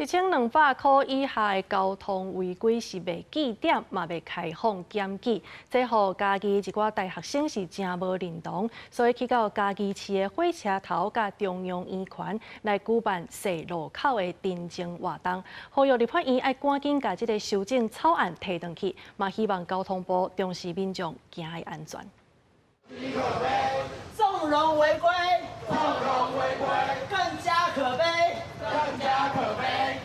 1200块以下的交通违规是未记点，嘛未开放检举。这互嘉义一寡大学生是真无认同，所以去到嘉义市的火车头甲中央医权来举办细路口的陈情活动，呼吁立法院要赶紧把这个修正草案提上去，嘛希望交通部重视民众行的安全。纵容违规，更加可悲。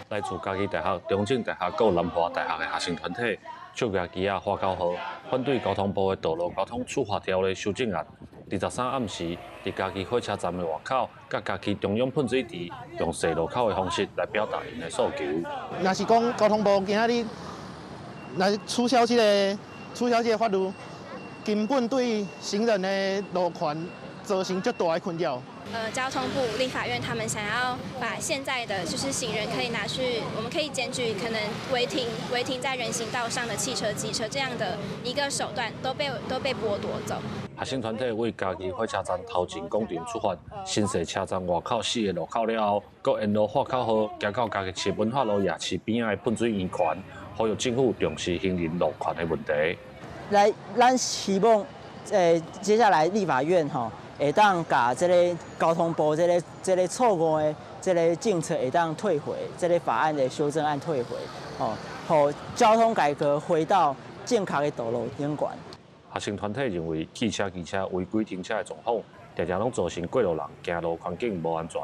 来自嘉义大学、中正大学、还有南华大学的学生团体，手举旗啊、花口号，反对交通部的道路交通处罚条例修正案。23暗时，伫嘉义火车站的外口，甲嘉义中央喷水池，用细路口的方式来表达因的诉求。若是讲交通部今仔日来取消这个法律，根本对行人的路权造成较大的困扰。交通部、立法院他们想要把现在的就是行人可以拿去，我们可以检举可能违停在人行道上的汽车、机车这样的一个手段都被剥夺走。学生团体为嘉义火车站头前广场出发，新设车站外口4个路口了后，搁沿路花口号行到嘉义市文化路夜市边仔的喷水圆圈，呼吁政府重视行人路权的问题。咱希望接下来立法院会当把这个交通部这个错误的这个政策会当退回，这个法案的修正案退回，让交通改革回到正确的道路顶管。学生团体认为，汽车违规停车的状况，常常拢造成过路人行路环境无安全。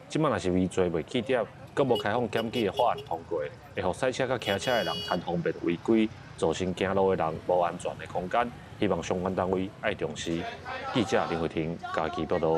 即摆若是未做未起点，搁无开放检举的法案通过，会互赛车甲骑车的人贪方便违规，造成行路的人无安全的空间。希望相关单位爱重视。记者林慧婷，嘉义报道。